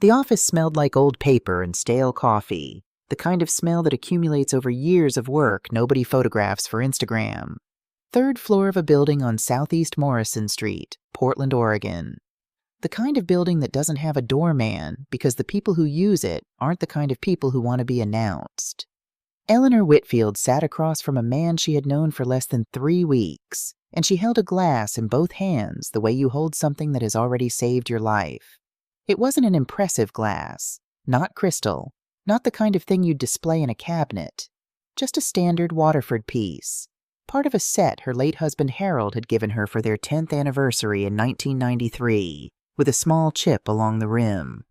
The office smelled like old paper and stale coffee, the kind of smell that accumulates over years of work nobody photographs for Instagram. Third floor of a building on Southeast Morrison Street, Portland, Oregon. The kind of building that doesn't have a doorman because the people who use it aren't the kind of people who want to be announced. Eleanor Whitfield sat across from a man she had known for less than 3 weeks, and she held a glass in both hands the way you hold something that has already saved your life. It wasn't an impressive glass, not crystal, not the kind of thing you'd display in a cabinet, just a standard Waterford piece, part of a set her late husband Harold had given her for their 10th anniversary in 1993, with a small chip along the rim.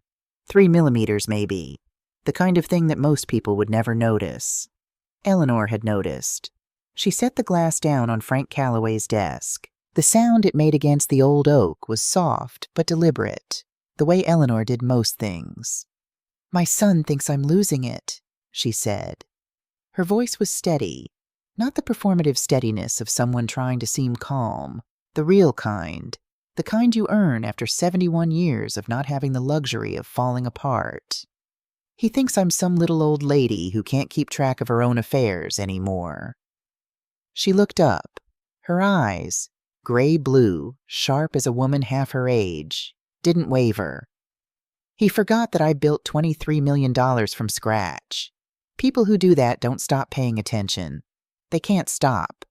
3 millimeters maybe, the kind of thing that most people would never notice. Eleanor had noticed. She set the glass down on Frank Calloway's desk. The sound it made against the old oak was soft but deliberate, the way Eleanor did most things. "My son thinks I'm losing it," she said. Her voice was steady, not the performative steadiness of someone trying to seem calm, the real kind, the kind you earn after 71 years of not having the luxury of falling apart. "He thinks I'm some little old lady who can't keep track of her own affairs anymore." She looked up. Her eyes, gray-blue, sharp as a woman half her age, didn't waver. "He forgot that I built $23 million from scratch. People who do that don't stop paying attention. They can't stop."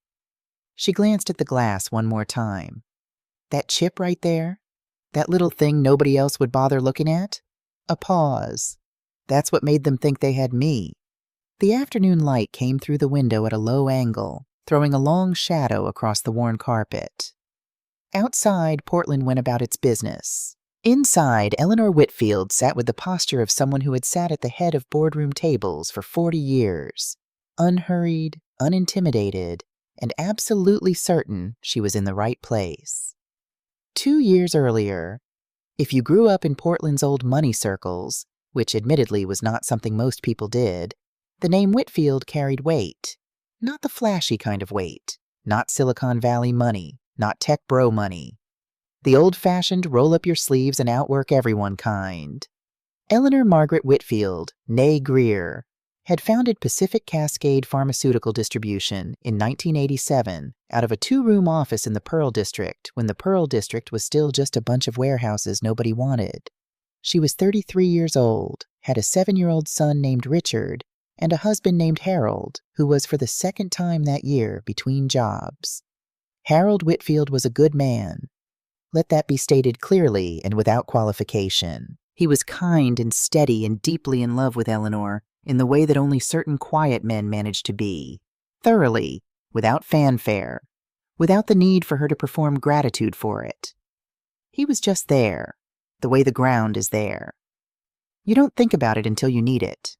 She glanced at the glass one more time. That chip right there? That little thing nobody else would bother looking at? A pause. That's what made them think they had me. The afternoon light came through the window at a low angle, throwing a long shadow across the worn carpet. Outside, Portland went about its business. Inside, Eleanor Whitfield sat with the posture of someone who had sat at the head of boardroom tables for 40 years, unhurried, unintimidated, and absolutely certain she was in the right place. 2 years earlier, if you grew up in Portland's old money circles, which admittedly was not something most people did, the name Whitfield carried weight. Not the flashy kind of weight, not Silicon Valley money, not tech bro money. The old-fashioned roll-up-your-sleeves and outwork everyone kind. Eleanor Margaret Whitfield, née Greer, had founded Pacific Cascade Pharmaceutical Distribution in 1987 out of a 2-room office in the Pearl District when the Pearl District was still just a bunch of warehouses nobody wanted. She was 33 years old, had a 7-year-old son named Richard, and a husband named Harold, who was for the 2nd time that year between jobs. Harold Whitfield was a good man. Let that be stated clearly and without qualification. He was kind and steady and deeply in love with Eleanor in the way that only certain quiet men manage to be. Thoroughly, without fanfare, without the need for her to perform gratitude for it. He was just there, the way the ground is there. You don't think about it until you need it.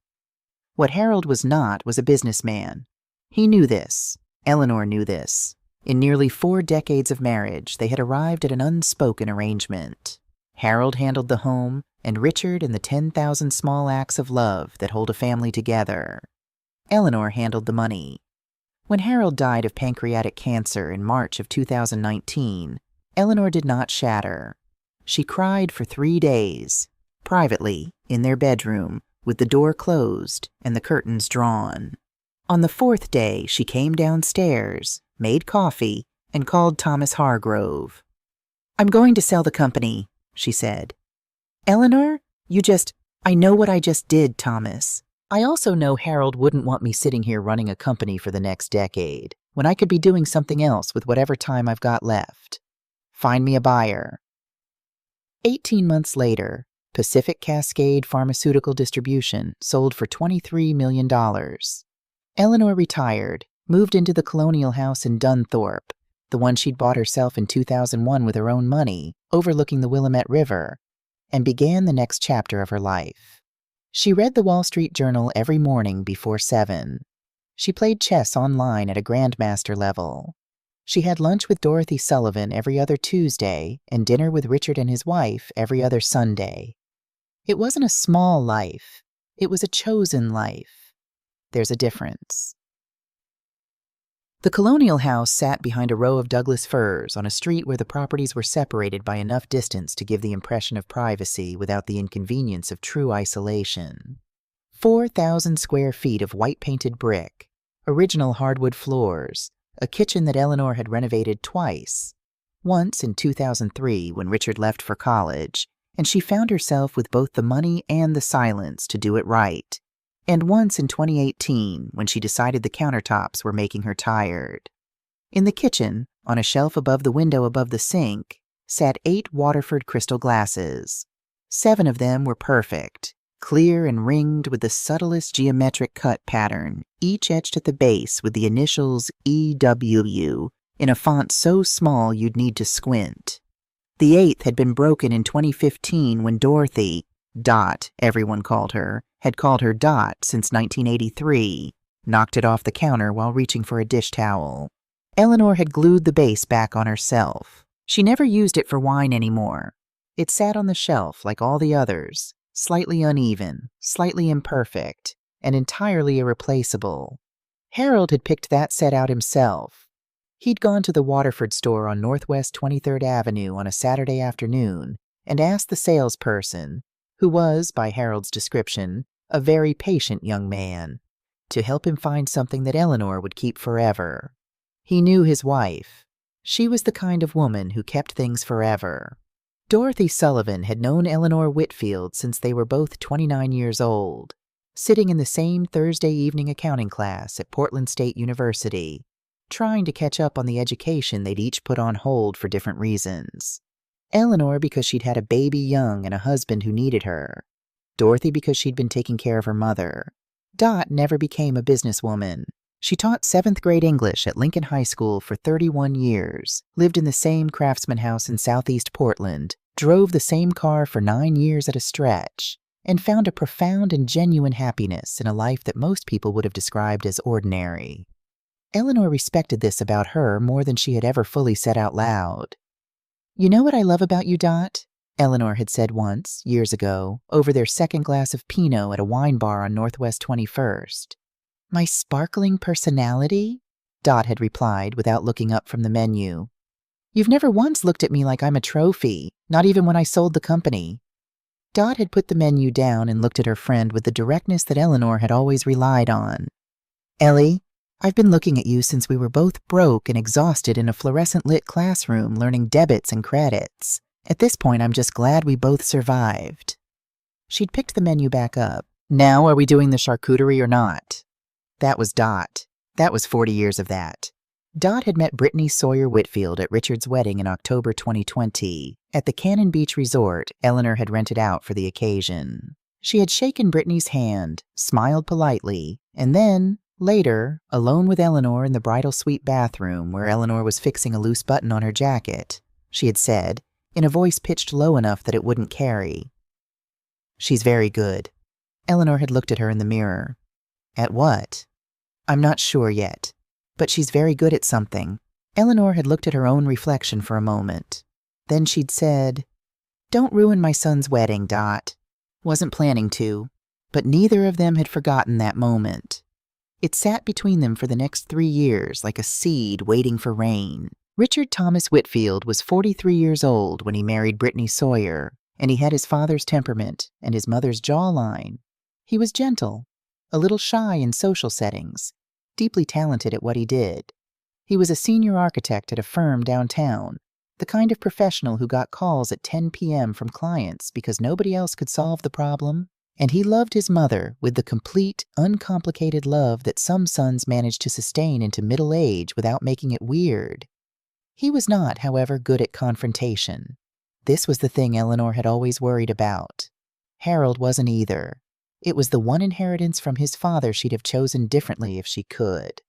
What Harold was not was a businessman. He knew this. Eleanor knew this. In nearly 4 decades of marriage, they had arrived at an unspoken arrangement. Harold handled the home, and Richard and the 10,000 small acts of love that hold a family together. Eleanor handled the money. When Harold died of pancreatic cancer in March of 2019, Eleanor did not shatter. She cried for 3 days, privately, in their bedroom, with the door closed and the curtains drawn. On the 4th day, she came downstairs, made coffee, and called Thomas Hargrove. "I'm going to sell the company," she said. "Eleanor, I know what I just did, Thomas. I also know Harold wouldn't want me sitting here running a company for the next decade, when I could be doing something else with whatever time I've got left. Find me a buyer." 18 months later, Pacific Cascade Pharmaceutical Distribution sold for $23 million. Eleanor retired, moved into the colonial house in Dunthorpe, the one she'd bought herself in 2001 with her own money, overlooking the Willamette River, and began the next chapter of her life. She read the Wall Street Journal every morning before 7. She played chess online at a grandmaster level. She had lunch with Dorothy Sullivan every other Tuesday and dinner with Richard and his wife every other Sunday. It wasn't a small life. It was a chosen life. There's a difference. The colonial house sat behind a row of Douglas firs on a street where the properties were separated by enough distance to give the impression of privacy without the inconvenience of true isolation. 4,000 square feet of white-painted brick, original hardwood floors, a kitchen that Eleanor had renovated twice. Once in 2003 when Richard left for college, and she found herself with both the money and the silence to do it right. And once in 2018 when she decided the countertops were making her tired. In the kitchen, on a shelf above the window above the sink, sat 8 Waterford crystal glasses. 7 of them were perfect, clear and ringed with the subtlest geometric cut pattern, each etched at the base with the initials EW in a font so small you'd need to squint. The 8th had been broken in 2015 when Dorothy, Dot, everyone called her, had called her Dot since 1983, knocked it off the counter while reaching for a dish towel. Eleanor had glued the base back on herself. She never used it for wine anymore. It sat on the shelf like all the others, slightly uneven, slightly imperfect, and entirely irreplaceable. Harold had picked that set out himself. He'd gone to the Waterford store on Northwest 23rd Avenue on a Saturday afternoon and asked the salesperson, who was, by Harold's description, a very patient young man, to help him find something that Eleanor would keep forever. He knew his wife. She was the kind of woman who kept things forever. Dorothy Sullivan had known Eleanor Whitfield since they were both 29 years old, sitting in the same Thursday evening accounting class at Portland State University, trying to catch up on the education they'd each put on hold for different reasons. Eleanor because she'd had a baby young and a husband who needed her. Dorothy because she'd been taking care of her mother. Dot never became a businesswoman. She taught 7th grade English at Lincoln High School for 31 years, lived in the same craftsman house in southeast Portland, drove the same car for 9 years at a stretch, and found a profound and genuine happiness in a life that most people would have described as ordinary. Eleanor respected this about her more than she had ever fully said out loud. "You know what I love about you, Dot?" Eleanor had said once, years ago, over their second glass of Pinot at a wine bar on Northwest 21st. "My sparkling personality?" Dot had replied without looking up from the menu. "You've never once looked at me like I'm a trophy, not even when I sold the company." Dot had put the menu down and looked at her friend with the directness that Eleanor had always relied on. "Ellie, I've been looking at you since we were both broke and exhausted in a fluorescent-lit classroom learning debits and credits. At this point, I'm just glad we both survived." She'd picked the menu back up. "Now, are we doing the charcuterie or not?" That was Dot. That was 40 years of that. Dot had met Brittany Sawyer Whitfield at Richard's wedding in October 2020 at the Cannon Beach Resort Eleanor had rented out for the occasion. She had shaken Brittany's hand, smiled politely, and then, later, alone with Eleanor in the bridal suite bathroom where Eleanor was fixing a loose button on her jacket, she had said, in a voice pitched low enough that it wouldn't carry, "She's very good." Eleanor had looked at her in the mirror. "At what?" "I'm not sure yet, but she's very good at something." Eleanor had looked at her own reflection for a moment. Then she'd said, "Don't ruin my son's wedding, Dot." Wasn't planning to, but neither of them had forgotten that moment. It sat between them for the next 3 years like a seed waiting for rain. Richard Thomas Whitfield was 43 years old when he married Brittany Sawyer, and he had his father's temperament and his mother's jawline. He was gentle, a little shy in social settings, deeply talented at what he did. He was a senior architect at a firm downtown, the kind of professional who got calls at 10 p.m. from clients because nobody else could solve the problem. And he loved his mother with the complete, uncomplicated love that some sons manage to sustain into middle age without making it weird. He was not, however, good at confrontation. This was the thing Eleanor had always worried about. Harold wasn't either. It was the one inheritance from his father she'd have chosen differently if she could.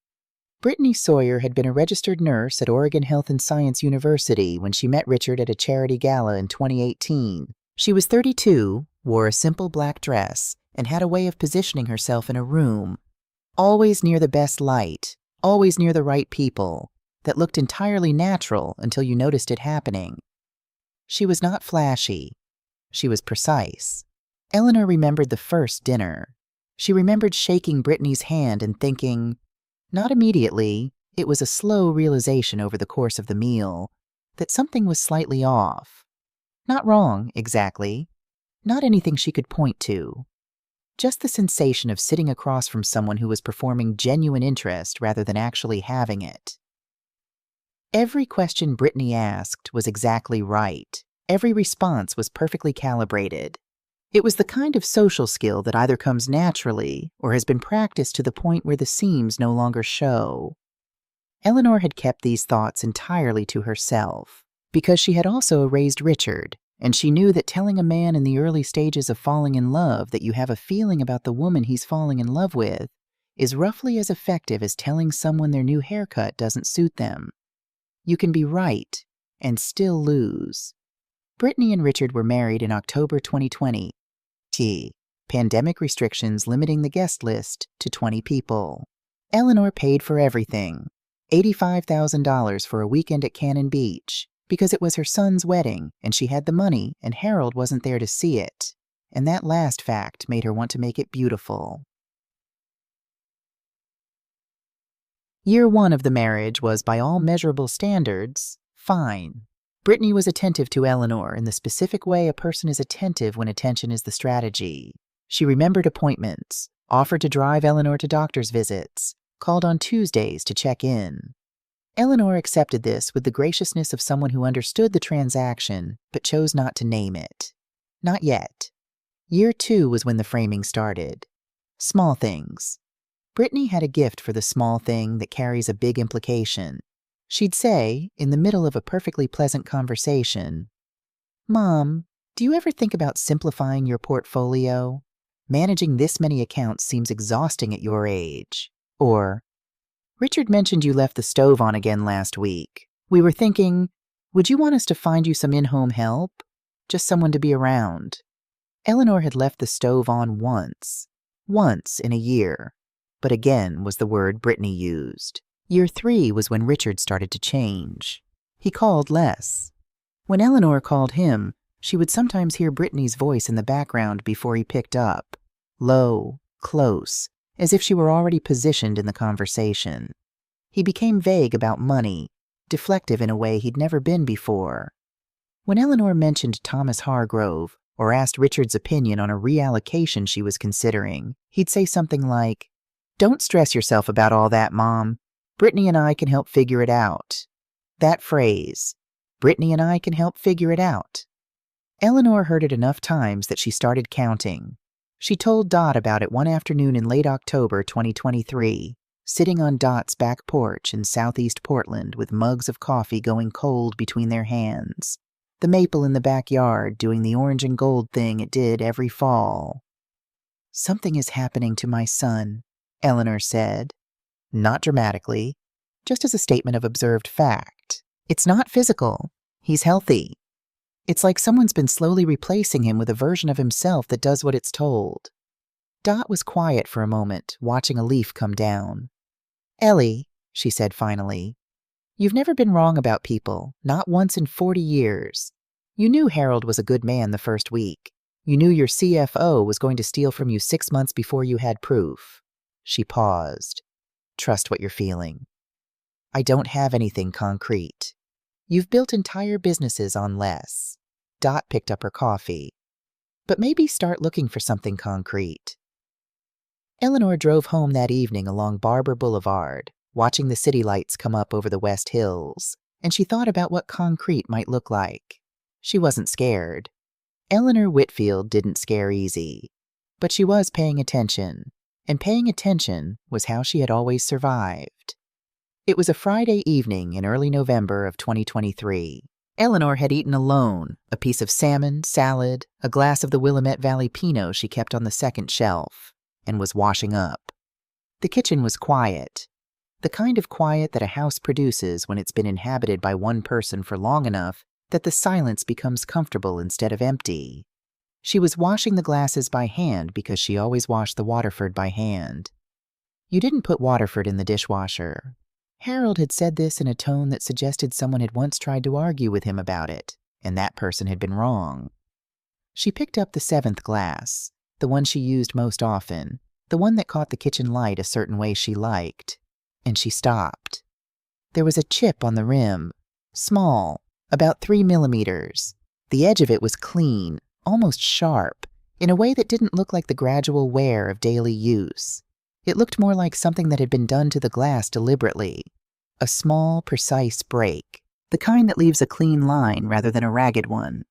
Brittany Sawyer had been a registered nurse at Oregon Health and Science University when she met Richard at a charity gala in 2018. She was 32, wore a simple black dress, and had a way of positioning herself in a room, always near the best light, always near the right people, that looked entirely natural until you noticed it happening. She was not flashy. She was precise. Eleanor remembered the first dinner. She remembered shaking Brittany's hand and thinking, not immediately, It was a slow realization over the course of the meal that something was slightly off. Not wrong, exactly. Not anything she could point to. Just the sensation of sitting across from someone who was performing genuine interest rather than actually having it. Every question Brittany asked was exactly right. Every response was perfectly calibrated. It was the kind of social skill that either comes naturally or has been practiced to the point where the seams no longer show. Eleanor had kept these thoughts entirely to herself because she had also raised Richard, and she knew that telling a man in the early stages of falling in love that you have a feeling about the woman he's falling in love with is roughly as effective as telling someone their new haircut doesn't suit them. You can be right and still lose. Brittany and Richard were married in October 2020. Pandemic restrictions limiting the guest list to 20 people. Eleanor paid for everything. $85,000 for a weekend at Cannon Beach because it was her son's wedding and she had the money and Harold wasn't there to see it. And that last fact made her want to make it beautiful. Year 1 of the marriage was, by all measurable standards, fine. Brittany was attentive to Eleanor in the specific way a person is attentive when attention is the strategy. She remembered appointments, offered to drive Eleanor to doctor's visits, called on Tuesdays to check in. Eleanor accepted this with the graciousness of someone who understood the transaction but chose not to name it. Not yet. Year 2 was when the framing started. Small things. Brittany had a gift for the small thing that carries a big implication. She'd say, in the middle of a perfectly pleasant conversation, "Mom, do you ever think about simplifying your portfolio? Managing this many accounts seems exhausting at your age." Or, "Richard mentioned you left the stove on again last week. We were thinking, would you want us to find you some in-home help? Just someone to be around." Eleanor had left the stove on once in a year, but again was the word Brittany used. Year 3 was when Richard started to change. He called less. When Eleanor called him, she would sometimes hear Brittany's voice in the background before he picked up, low, close, as if she were already positioned in the conversation. He became vague about money, deflective in a way he'd never been before. When Eleanor mentioned Thomas Hargrove or asked Richard's opinion on a reallocation she was considering, he'd say something like, "Don't stress yourself about all that, Mom. Brittany and I can help figure it out." That phrase, "Brittany and I can help figure it out." Eleanor heard it enough times that she started counting. She told Dot about it one afternoon in late October 2023, sitting on Dot's back porch in southeast Portland with mugs of coffee going cold between their hands, the maple in the backyard doing the orange and gold thing it did every fall. "Something is happening to my son," Eleanor said. Not dramatically, just as a statement of observed fact. "It's not physical. He's healthy. It's like someone's been slowly replacing him with a version of himself that does what it's told." Dot was quiet for a moment, watching a leaf come down. "Ellie," she said finally, "you've never been wrong about people, not once in 40 years. You knew Harold was a good man the first week. You knew your CFO was going to steal from you 6 months before you had proof." She paused. "Trust what you're feeling. I don't have anything concrete. You've built entire businesses on less." Dot picked up her coffee. "But maybe start looking for something concrete." Eleanor drove home that evening along Barber Boulevard, watching the city lights come up over the West Hills, and she thought about what concrete might look like. She wasn't scared. Eleanor Whitfield didn't scare easy. But she was paying attention. And paying attention was how she had always survived. It was a Friday evening in early November of 2023. Eleanor had eaten alone, a piece of salmon, salad, a glass of the Willamette Valley Pinot she kept on the second shelf, and was washing up. The kitchen was quiet, the kind of quiet that a house produces when it's been inhabited by one person for long enough that the silence becomes comfortable instead of empty. She was washing the glasses by hand because she always washed the Waterford by hand. You didn't put Waterford in the dishwasher. Harold had said this in a tone that suggested someone had once tried to argue with him about it, and that person had been wrong. She picked up the 7th glass, the one she used most often, the one that caught the kitchen light a certain way she liked, and she stopped. There was a chip on the rim, small, about 3 millimeters. The edge of it was clean, almost sharp, in a way that didn't look like the gradual wear of daily use. It looked more like something that had been done to the glass deliberately. A small, precise break, the kind that leaves a clean line rather than a ragged one.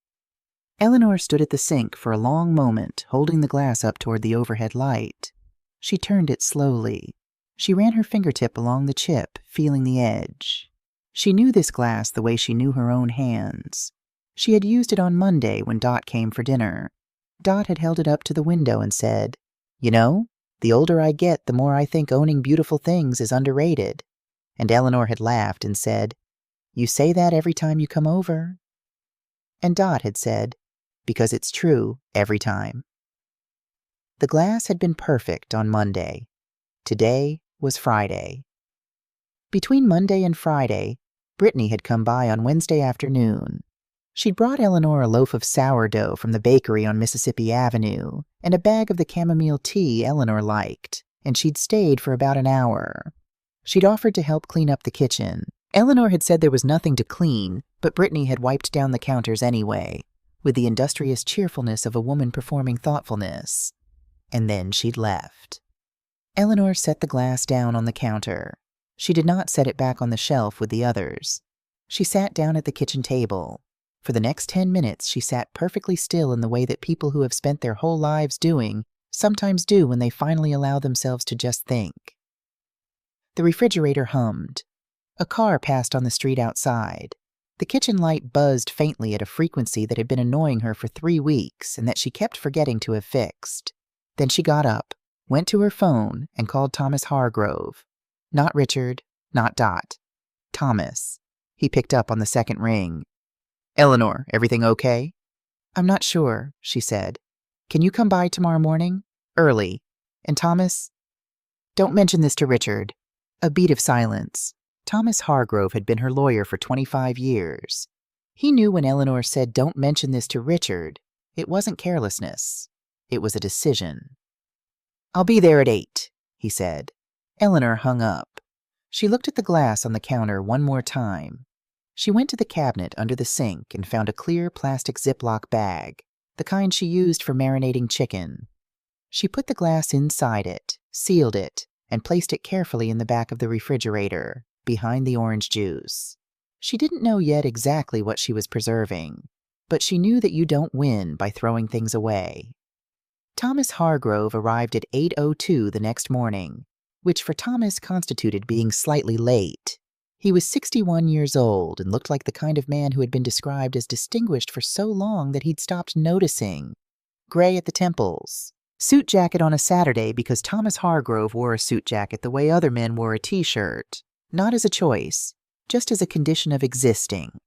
Eleanor stood at the sink for a long moment, holding the glass up toward the overhead light. She turned it slowly. She ran her fingertip along the chip, feeling the edge. She knew this glass the way she knew her own hands. She had used it on Monday when Dot came for dinner. Dot had held it up to the window and said, "You know, the older I get, the more I think owning beautiful things is underrated." And Eleanor had laughed and said, "You say that every time you come over." And Dot had said, "Because it's true every time." The glass had been perfect on Monday. Today was Friday. Between Monday and Friday, Brittany had come by on Wednesday afternoon. She'd brought Eleanor a loaf of sourdough from the bakery on Mississippi Avenue and a bag of the chamomile tea Eleanor liked, and she'd stayed for about an hour. She'd offered to help clean up the kitchen. Eleanor had said there was nothing to clean, but Brittany had wiped down the counters anyway, with the industrious cheerfulness of a woman performing thoughtfulness. And then she'd left. Eleanor set the glass down on the counter. She did not set it back on the shelf with the others. She sat down at the kitchen table. For the next 10 minutes, she sat perfectly still in the way that people who have spent their whole lives doing sometimes do when they finally allow themselves to just think. The refrigerator hummed. A car passed on the street outside. The kitchen light buzzed faintly at a frequency that had been annoying her for 3 weeks and that she kept forgetting to have fixed. Then she got up, went to her phone, and called Thomas Hargrove. Not Richard, not Dot. Thomas. He picked up on the second ring. "Eleanor, everything okay?" "I'm not sure," she said. "Can you come by tomorrow morning? Early. And Thomas—" "Don't mention this to Richard." A beat of silence. Thomas Hargrove had been her lawyer for 25 years. He knew when Eleanor said, "Don't mention this to Richard," it wasn't carelessness. It was a decision. "I'll be there at 8, he said. Eleanor hung up. She looked at the glass on the counter one more time. She went to the cabinet under the sink and found a clear plastic Ziploc bag, the kind she used for marinating chicken. She put the glass inside it, sealed it, and placed it carefully in the back of the refrigerator, behind the orange juice. She didn't know yet exactly what she was preserving, but she knew that you don't win by throwing things away. Thomas Hargrove arrived at 8:02 the next morning, which for Thomas constituted being slightly late. He was 61 years old and looked like the kind of man who had been described as distinguished for so long that he'd stopped noticing. Gray at the temples. Suit jacket on a Saturday because Thomas Hargrove wore a suit jacket the way other men wore a t-shirt. Not as a choice, just as a condition of existing.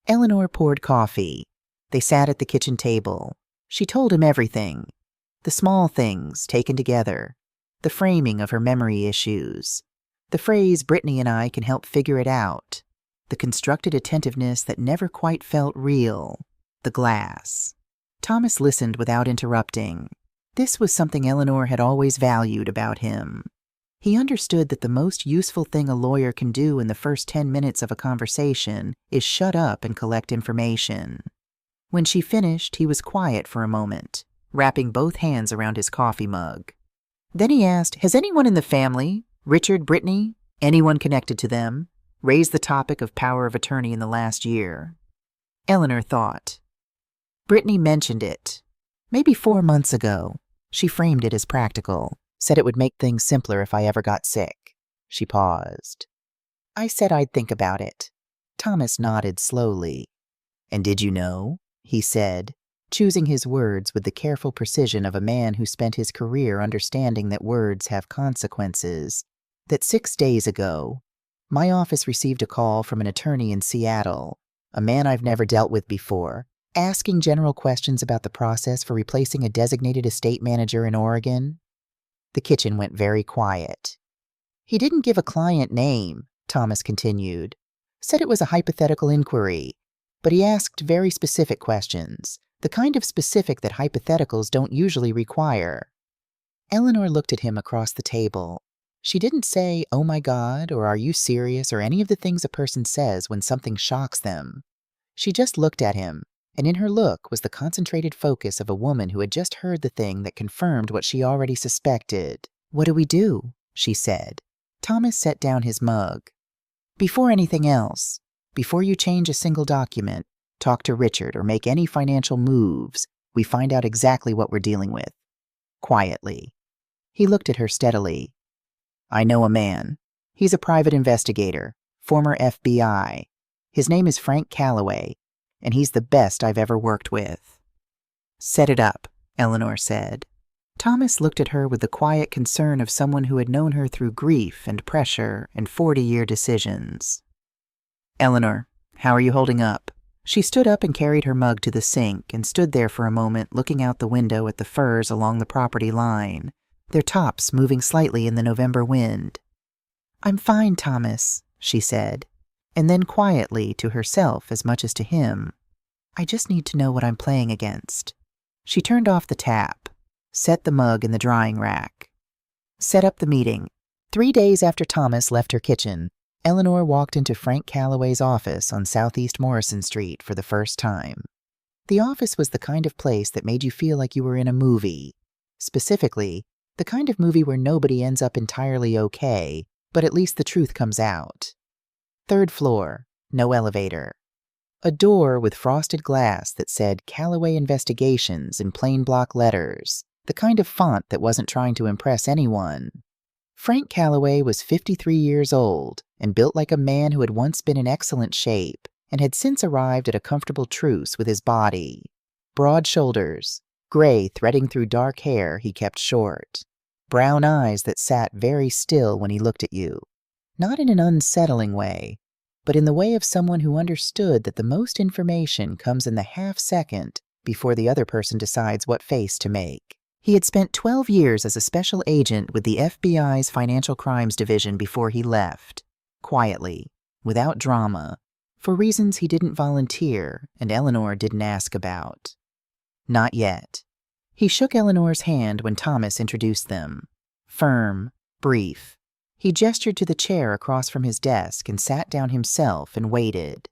Eleanor poured coffee. They sat at the kitchen table. She told him everything. The small things taken together. The framing of her memory issues. The phrase, "Brittany and I can help figure it out." The constructed attentiveness that never quite felt real. The glass. Thomas listened without interrupting. This was something Eleanor had always valued about him. He understood that the most useful thing a lawyer can do in the first 10 minutes of a conversation is shut up and collect information. When she finished, he was quiet for a moment, wrapping both hands around his coffee mug. Then he asked, "Has anyone in the family, Richard, Brittany, anyone connected to them, raised the topic of power of attorney in the last year?" Eleanor thought. Brittany mentioned it. Maybe 4 months ago. She framed it as practical, said it would make things simpler if I ever got sick. She paused. I said I'd think about it. Thomas nodded slowly. "And did you know?" he said, choosing his words with the careful precision of a man who spent his career understanding that words have consequences, that 6 days ago, my office received a call from an attorney in Seattle, a man I've never dealt with before, asking general questions about the process for replacing a designated estate manager in Oregon. The kitchen went very quiet. "He didn't give a client name," Thomas continued. "Said it was a hypothetical inquiry, but he asked very specific questions, the kind of specific that hypotheticals don't usually require." Eleanor looked at him across the table. She didn't say, "Oh my God," or "Are you serious," or any of the things a person says when something shocks them. She just looked at him, and in her look was the concentrated focus of a woman who had just heard the thing that confirmed what she already suspected. "What do we do?" she said. Thomas set down his mug. "Before anything else, before you change a single document, talk to Richard, or make any financial moves, we find out exactly what we're dealing with." Quietly. He looked at her steadily. "I know a man. He's a private investigator, former FBI. His name is Frank Calloway, and he's the best I've ever worked with." "Set it up," Eleanor said. Thomas looked at her with the quiet concern of someone who had known her through grief and pressure and 40-year decisions. "Eleanor, how are you holding up?" She stood up and carried her mug to the sink and stood there for a moment looking out the window at the firs along the property line, their tops moving slightly in the November wind. "I'm fine, Thomas," she said, and then quietly, to herself as much as to him, "I just need to know what I'm playing against." She turned off the tap, set the mug in the drying rack, set up the meeting. 3 days after Thomas left her kitchen, Eleanor walked into Frank Calloway's office on Southeast Morrison Street for the first time. The office was the kind of place that made you feel like you were in a movie. Specifically, the kind of movie where nobody ends up entirely okay, but at least the truth comes out. 3rd floor, no elevator. A door with frosted glass that said Calloway Investigations in plain block letters, the kind of font that wasn't trying to impress anyone. Frank Calloway was 53 years old and built like a man who had once been in excellent shape and had since arrived at a comfortable truce with his body. Broad shoulders, gray threading through dark hair he kept short. Brown eyes that sat very still when he looked at you. Not in an unsettling way, but in the way of someone who understood that the most information comes in the half-second before the other person decides what face to make. He had spent 12 years as a special agent with the FBI's Financial Crimes Division before he left, quietly, without drama, for reasons he didn't volunteer and Eleanor didn't ask about. Not yet. He shook Eleanor's hand when Thomas introduced them. Firm, brief. He gestured to the chair across from his desk and sat down himself and waited.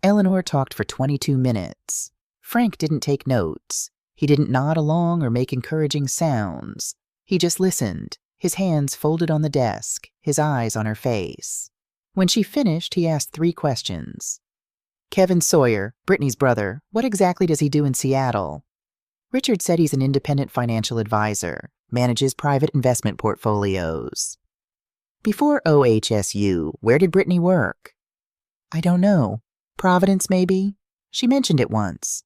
Eleanor talked for 22 minutes. Frank didn't take notes. He didn't nod along or make encouraging sounds. He just listened, his hands folded on the desk, his eyes on her face. When she finished, he asked 3 questions. "Kevin Sawyer, Brittany's brother, what exactly does he do in Seattle?" Richard said he's an independent financial advisor, manages private investment portfolios. "Before OHSU, where did Brittany work?" "I don't know. Providence, maybe? She mentioned it once."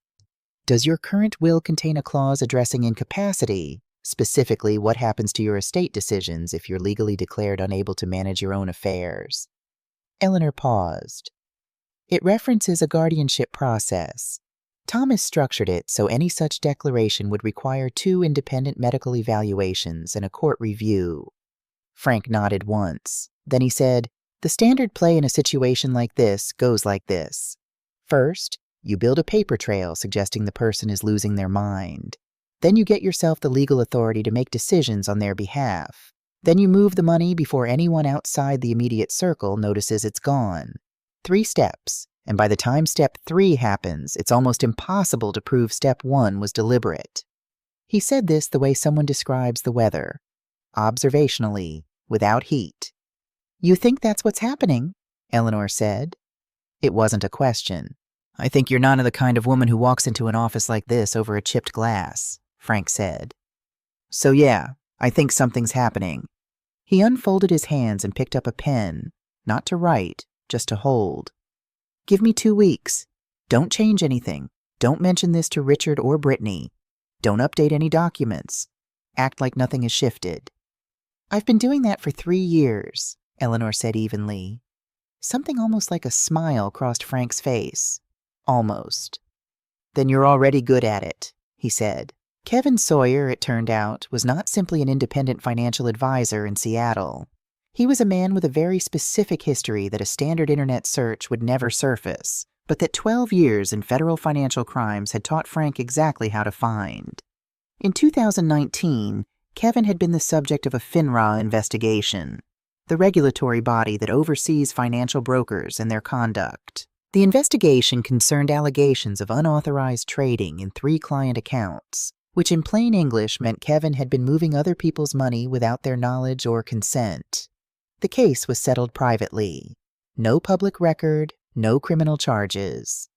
"Does your current will contain a clause addressing incapacity, specifically what happens to your estate decisions if you're legally declared unable to manage your own affairs?" Eleanor paused. "It references a guardianship process. Thomas structured it so any such declaration would require 2 independent medical evaluations and a court review." Frank nodded once. Then he said, "The standard play in a situation like this goes like this. First, you build a paper trail suggesting the person is losing their mind. Then you get yourself the legal authority to make decisions on their behalf. Then you move the money before anyone outside the immediate circle notices it's gone. 3 steps, and by the time step 3 happens, it's almost impossible to prove step 1 was deliberate." He said this the way someone describes the weather, observationally, without heat. "You think that's what's happening?" Eleanor said. It wasn't a question. "I think you're not the kind of woman who walks into an office like this over a chipped glass," Frank said. "So yeah, I think something's happening." He unfolded his hands and picked up a pen, not to write, just to hold. "Give me 2 weeks. Don't change anything. Don't mention this to Richard or Brittany. Don't update any documents. Act like nothing has shifted." "I've been doing that for 3 years," Eleanor said evenly. Something almost like a smile crossed Frank's face. Almost. "Then you're already good at it," he said. Kevin Sawyer, it turned out, was not simply an independent financial advisor in Seattle. He was a man with a very specific history that a standard internet search would never surface, but that 12 years in federal financial crimes had taught Frank exactly how to find. In 2019, Kevin had been the subject of a FINRA investigation, the regulatory body that oversees financial brokers and their conduct. The investigation concerned allegations of unauthorized trading in 3 client accounts, which in plain English meant Kevin had been moving other people's money without their knowledge or consent. The case was settled privately. No public record, no criminal charges.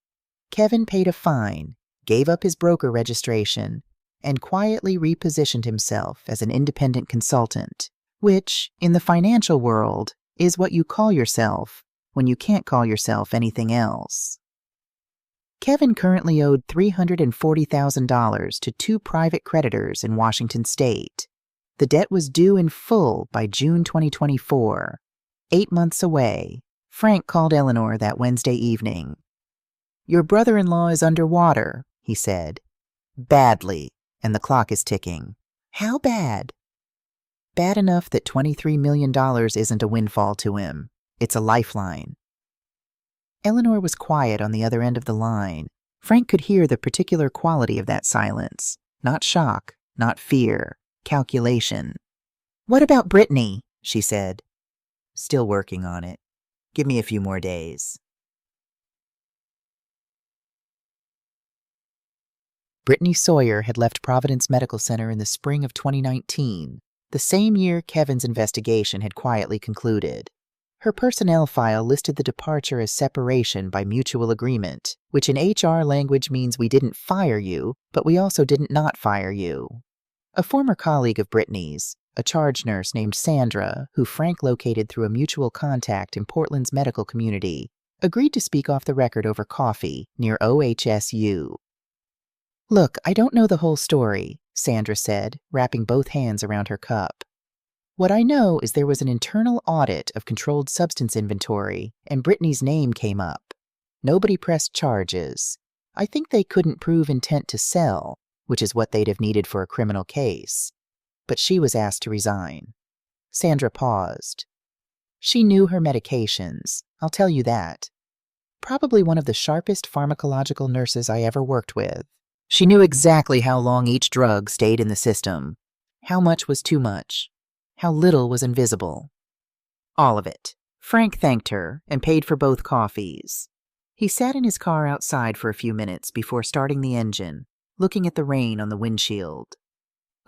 Kevin paid a fine, gave up his broker registration, and quietly repositioned himself as an independent consultant, which, in the financial world, is what you call yourself when you can't call yourself anything else. Kevin currently owed $340,000 to 2 private creditors in Washington state. The debt was due in full by June 2024. 8 months away, Frank called Eleanor that Wednesday evening. "Your brother-in-law is underwater," he said. "Badly, and the clock is ticking." "How bad?" "Bad enough that $23 million isn't a windfall to him. It's a lifeline." Eleanor was quiet on the other end of the line. Frank could hear the particular quality of that silence. Not shock, not fear, calculation. "What about Brittany?" she said. "Still working on it. Give me a few more days." Brittany Sawyer had left Providence Medical Center in the spring of 2019, the same year Kevin's investigation had quietly concluded. Her personnel file listed the departure as separation by mutual agreement, which in HR language means we didn't fire you, but we also didn't not fire you. A former colleague of Brittany's, a charge nurse named Sandra, who Frank located through a mutual contact in Portland's medical community, agreed to speak off the record over coffee near OHSU. "Look, I don't know the whole story," Sandra said, wrapping both hands around her cup. "What I know is there was an internal audit of controlled substance inventory, and Brittany's name came up. Nobody pressed charges. I think they couldn't prove intent to sell, which is what they'd have needed for a criminal case. But she was asked to resign." Sandra paused. "She knew her medications, I'll tell you that. Probably one of the sharpest pharmacological nurses I ever worked with. She knew exactly how long each drug stayed in the system, how much was too much, how little was invisible. All of it." Frank thanked her and paid for both coffees. He sat in his car outside for a few minutes before starting the engine, looking at the rain on the windshield.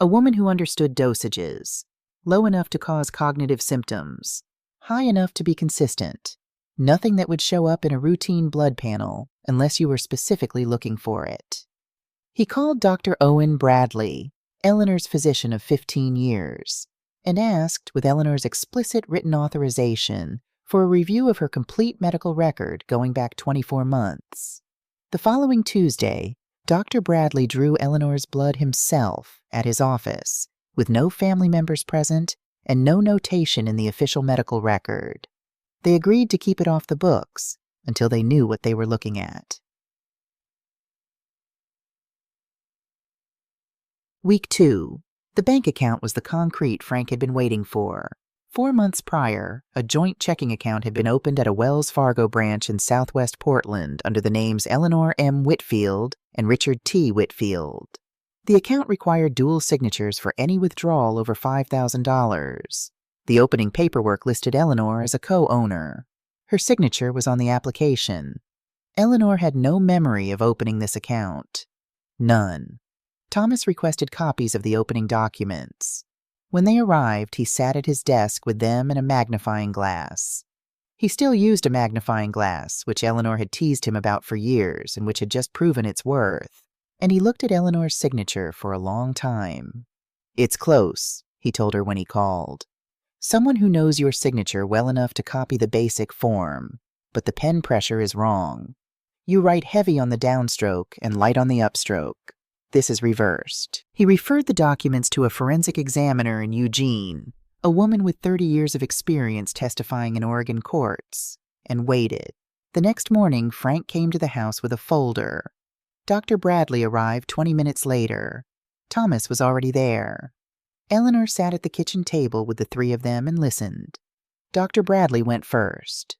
A woman who understood dosages, low enough to cause cognitive symptoms, high enough to be consistent, nothing that would show up in a routine blood panel unless you were specifically looking for it. He called Dr. Owen Bradley, Eleanor's physician of 15 years, and asked, with Eleanor's explicit written authorization, for a review of her complete medical record going back 24 months. The following Tuesday, Dr. Bradley drew Eleanor's blood himself at his office, with no family members present and no notation in the official medical record. They agreed to keep it off the books until they knew what they were looking at. Week 2. The bank account was the concrete Frank had been waiting for. 4 months prior, a joint checking account had been opened at a Wells Fargo branch in southwest Portland under the names Eleanor M. Whitfield and Richard T. Whitfield. The account required dual signatures for any withdrawal over $5,000. The opening paperwork listed Eleanor as a co-owner. Her signature was on the application. Eleanor had no memory of opening this account. None. Thomas requested copies of the opening documents. When they arrived, he sat at his desk with them and a magnifying glass. He still used a magnifying glass, which Eleanor had teased him about for years and which had just proven its worth, and he looked at Eleanor's signature for a long time. "It's close," he told her when he called. "Someone who knows your signature well enough to copy the basic form, but the pen pressure is wrong. You write heavy on the downstroke and light on the upstroke. This is reversed." He referred the documents to a forensic examiner in Eugene, a woman with 30 years of experience testifying in Oregon courts, and waited. The next morning, Frank came to the house with a folder. Dr. Bradley arrived 20 minutes later. Thomas was already there. Eleanor sat at the kitchen table with the 3 of them and listened. Dr. Bradley went first.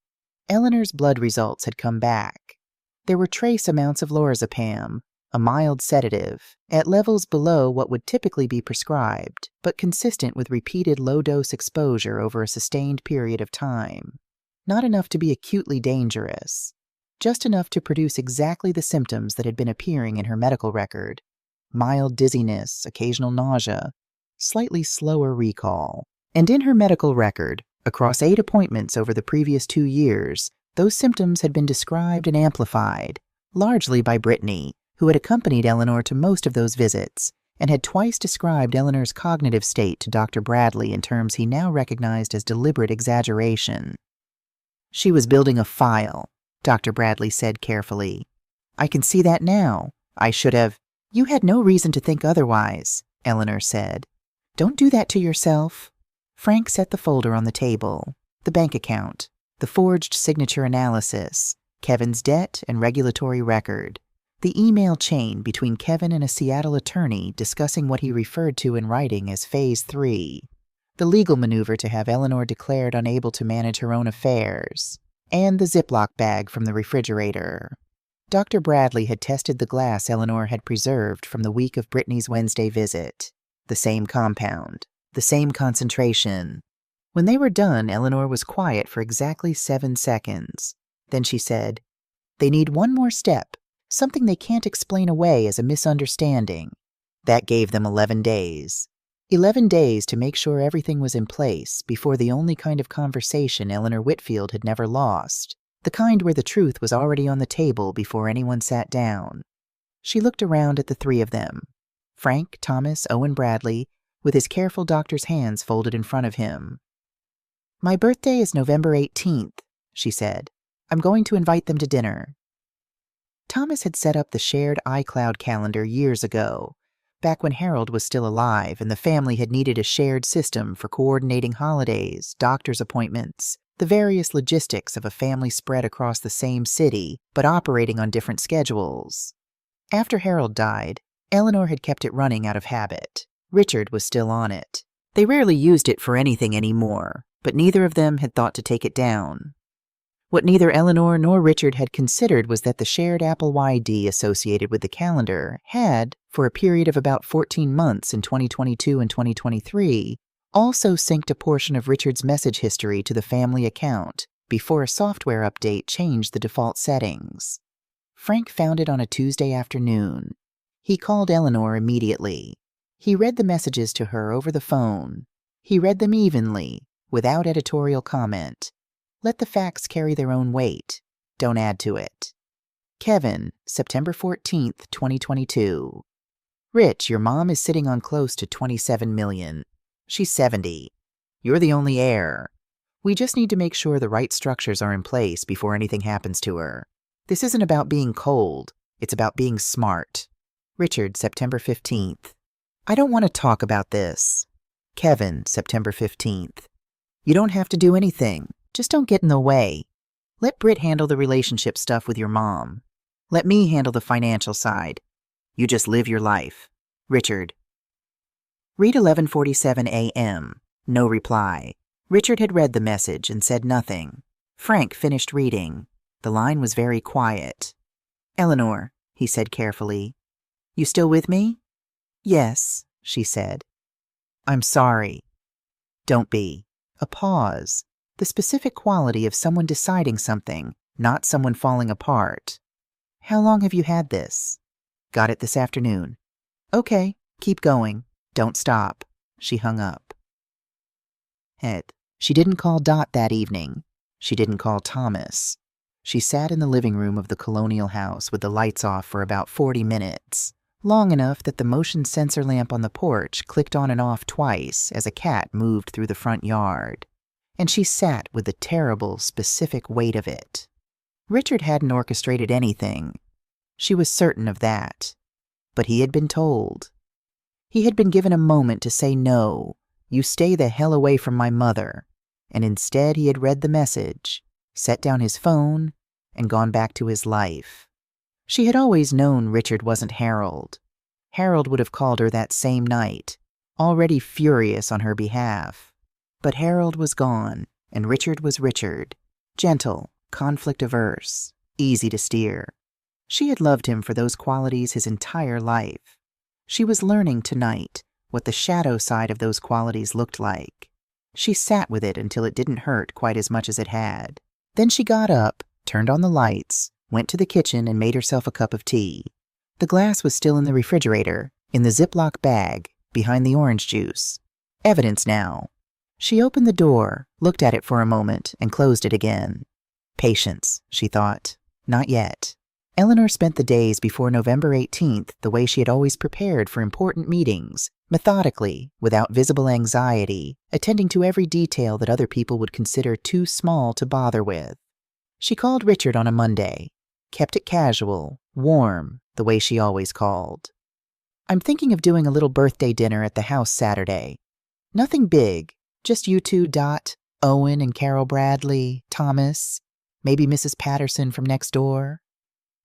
Eleanor's blood results had come back. There were trace amounts of lorazepam, a mild sedative, at levels below what would typically be prescribed, but consistent with repeated low-dose exposure over a sustained period of time. Not enough to be acutely dangerous, just enough to produce exactly the symptoms that had been appearing in her medical record: mild dizziness, occasional nausea, slightly slower recall. And in her medical record, across 8 appointments over the previous 2 years, those symptoms had been described and amplified, largely by Brittany, who had accompanied Eleanor to most of those visits, and had twice described Eleanor's cognitive state to Dr. Bradley in terms he now recognized as deliberate exaggeration. "She was building a file," Dr. Bradley said carefully. "I can see that now. I should have—" "You had no reason to think otherwise," Eleanor said. "Don't do that to yourself." Frank set the folder on the table: the bank account, the forged signature analysis, Kevin's debt and regulatory record, the email chain between Kevin and a Seattle attorney discussing what he referred to in writing as Phase 3, the legal maneuver to have Eleanor declared unable to manage her own affairs, and the Ziploc bag from the refrigerator. Dr. Bradley had tested the glass Eleanor had preserved from the week of Brittany's Wednesday visit. The same compound, the same concentration. When they were done, Eleanor was quiet for exactly 7 seconds. Then she said, "They need one more step, something they can't explain away as a misunderstanding." That gave them 11 days. 11 days to make sure everything was in place before the only kind of conversation Eleanor Whitfield had never lost, the kind where the truth was already on the table before anyone sat down. She looked around at the 3 of them: Frank, Thomas, Owen Bradley, with his careful doctor's hands folded in front of him. "My birthday is November 18th, she said. "I'm going to invite them to dinner." Thomas had set up the shared iCloud calendar years ago, back when Harold was still alive and the family had needed a shared system for coordinating holidays, doctor's appointments, the various logistics of a family spread across the same city but operating on different schedules. After Harold died, Eleanor had kept it running out of habit. Richard was still on it. They rarely used it for anything anymore, but neither of them had thought to take it down. What neither Eleanor nor Richard had considered was that the shared Apple ID associated with the calendar had, for a period of about 14 months in 2022 and 2023, also synced a portion of Richard's message history to the family account before a software update changed the default settings. Frank found it on a Tuesday afternoon. He called Eleanor immediately. He read the messages to her over the phone. He read them evenly, without editorial comment. Let the facts carry their own weight. Don't add to it. Kevin, September 14th, 2022. "Rich, your mom is sitting on close to $27 million. She's 70. You're the only heir. We just need to make sure the right structures are in place before anything happens to her. This isn't about being cold. It's about being smart." Richard, September 15th. "I don't want to talk about this." Kevin, September 15th. "You don't have to do anything. Just don't get in the way. Let Britt handle the relationship stuff with your mom. Let me handle the financial side. You just live your life. Richard." Read 11:47 a.m. No reply. Richard had read the message and said nothing. Frank finished reading. The line was very quiet. "Eleanor," he said carefully. "You still with me?" "Yes," she said. "I'm sorry." "Don't be." A pause. The specific quality of someone deciding something, not someone falling apart. "How long have you had this?" "Got it this afternoon." "Okay, keep going. Don't stop." She hung up. She didn't call Dot that evening. She didn't call Thomas. She sat in the living room of the colonial house with the lights off for about 40 minutes, long enough that the motion sensor lamp on the porch clicked on and off twice as a cat moved through the front yard. And she sat with the terrible, specific weight of it. Richard hadn't orchestrated anything. She was certain of that. But he had been told. He had been given a moment to say no, "You stay the hell away from my mother." And instead he had read the message, set down his phone, and gone back to his life. She had always known Richard wasn't Harold. Harold would have called her that same night, already furious on her behalf. But Harold was gone, and Richard was Richard, gentle, conflict-averse, easy to steer. She had loved him for those qualities his entire life. She was learning tonight what the shadow side of those qualities looked like. She sat with it until it didn't hurt quite as much as it had. Then she got up, turned on the lights, went to the kitchen and made herself a cup of tea. The glass was still in the refrigerator, in the Ziploc bag, behind the orange juice. Evidence now. She opened the door, looked at it for a moment, and closed it again. Patience, she thought. Not yet. Eleanor spent the days before November 18th the way she had always prepared for important meetings, methodically, without visible anxiety, attending to every detail that other people would consider too small to bother with. She called Richard on a Monday, kept it casual, warm, the way she always called. I'm thinking of doing a little birthday dinner at the house Saturday. Nothing big, just you two, Dot, Owen and Carol Bradley, Thomas, maybe Mrs. Patterson from next door.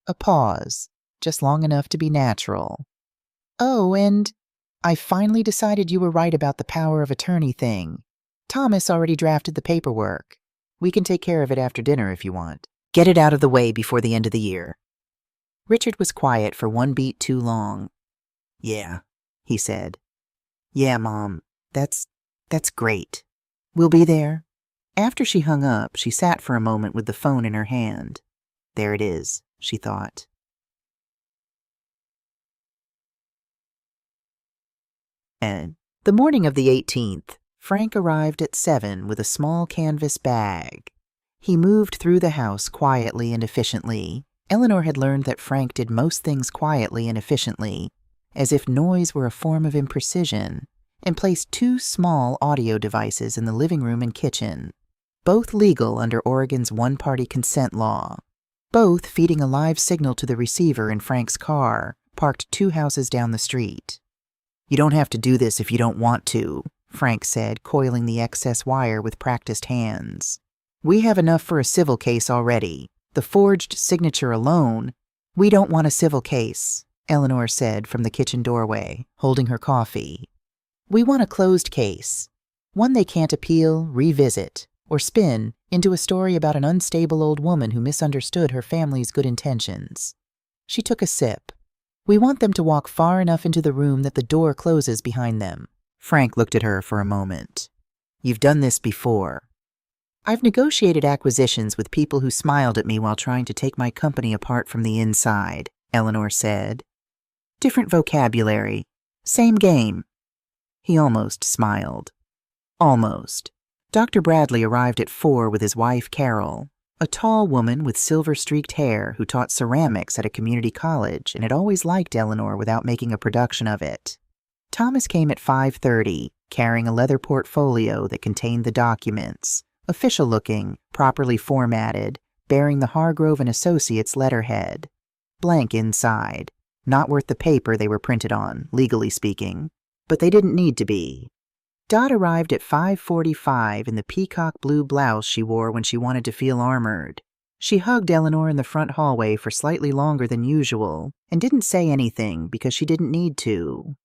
A pause, just long enough to be natural. Oh, and I finally decided you were right about the power of attorney thing. Thomas already drafted the paperwork. We can take care of it after dinner if you want. Get it out of the way before the end of the year. Richard was quiet for one beat too long. Yeah, he said. Yeah, Mom, that's great. We'll be there. After she hung up, she sat for a moment with the phone in her hand. There it is, she thought. And the morning of the 18th, Frank arrived at 7 with a small canvas bag. He moved through the house quietly and efficiently. Eleanor had learned that Frank did most things quietly and efficiently, as if noise were a form of imprecision, and placed 2 small audio devices in the living room and kitchen, both legal under Oregon's one-party consent law, both feeding a live signal to the receiver in Frank's car, parked 2 houses down the street. You don't have to do this if you don't want to, Frank said, coiling the excess wire with practiced hands. We have enough for a civil case already. The forged signature alone. We don't want a civil case, Eleanor said from the kitchen doorway, holding her coffee. We want a closed case, one they can't appeal, revisit, or spin into a story about an unstable old woman who misunderstood her family's good intentions. She took a sip. We want them to walk far enough into the room that the door closes behind them. Frank looked at her for a moment. You've done this before. I've negotiated acquisitions with people who smiled at me while trying to take my company apart from the inside, Eleanor said. Different vocabulary. Same game. He almost smiled. Almost. Dr. Bradley arrived at 4 with his wife, Carol, a tall woman with silver-streaked hair who taught ceramics at a community college and had always liked Eleanor without making a production of it. Thomas came at 5:30, carrying a leather portfolio that contained the documents, official-looking, properly formatted, bearing the Hargrove and Associates letterhead. Blank inside. Not worth the paper they were printed on, legally speaking. But they didn't need to be. Dot arrived at 5:45 in the peacock blue blouse she wore when she wanted to feel armored. She hugged Eleanor in the front hallway for slightly longer than usual and didn't say anything because she didn't need to.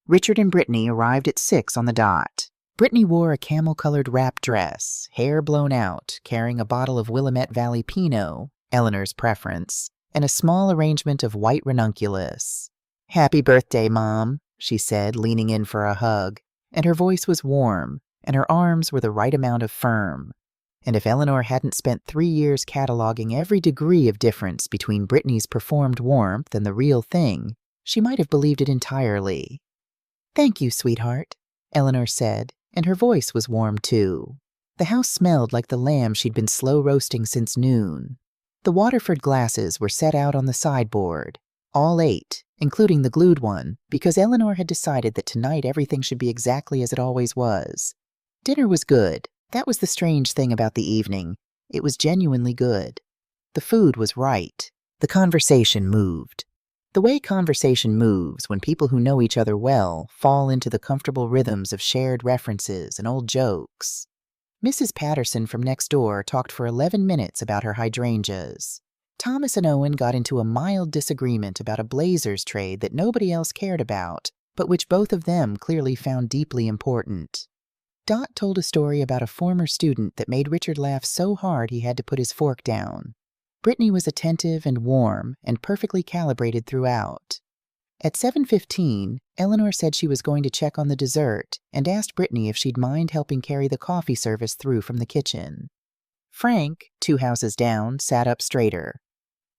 Richard and Brittany arrived at 6 on the dot. Brittany wore a camel-colored wrap dress, hair blown out, carrying a bottle of Willamette Valley Pinot, Eleanor's preference, and a small arrangement of white ranunculus. Happy birthday, Mom, she said, leaning in for a hug, and her voice was warm, and her arms were the right amount of firm. And if Eleanor hadn't spent 3 years cataloging every degree of difference between Brittany's performed warmth and the real thing, she might have believed it entirely. Thank you, sweetheart, Eleanor said, and her voice was warm too. The house smelled like the lamb she'd been slow roasting since noon. The Waterford glasses were set out on the sideboard, all 8, including the glued one, because Eleanor had decided that tonight everything should be exactly as it always was. Dinner was good. That was the strange thing about the evening. It was genuinely good. The food was right. The conversation moved. The way conversation moves when people who know each other well fall into the comfortable rhythms of shared references and old jokes. Mrs. Patterson from next door talked for 11 minutes about her hydrangeas. Thomas and Owen got into a mild disagreement about a blazers trade that nobody else cared about, but which both of them clearly found deeply important. Dot told a story about a former student that made Richard laugh so hard he had to put his fork down. Brittany was attentive and warm and perfectly calibrated throughout. At 7:15, Eleanor said she was going to check on the dessert and asked Brittany if she'd mind helping carry the coffee service through from the kitchen. Frank, 2 houses down, sat up straighter.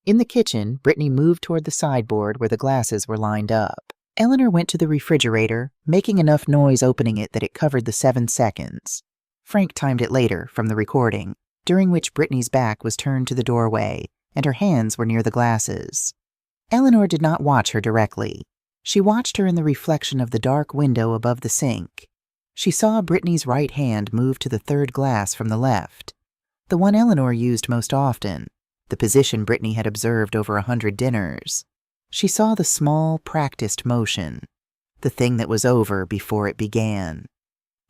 In the kitchen, Brittany moved toward the sideboard where the glasses were lined up. Eleanor went to the refrigerator, making enough noise opening it that it covered the 7 seconds. Frank timed it later from the recording, during which Brittany's back was turned to the doorway and her hands were near the glasses. Eleanor did not watch her directly. She watched her in the reflection of the dark window above the sink. She saw Brittany's right hand move to the 3rd glass from the left, the one Eleanor used most often, the position Brittany had observed over 100 dinners. She saw the small, practiced motion, the thing that was over before it began.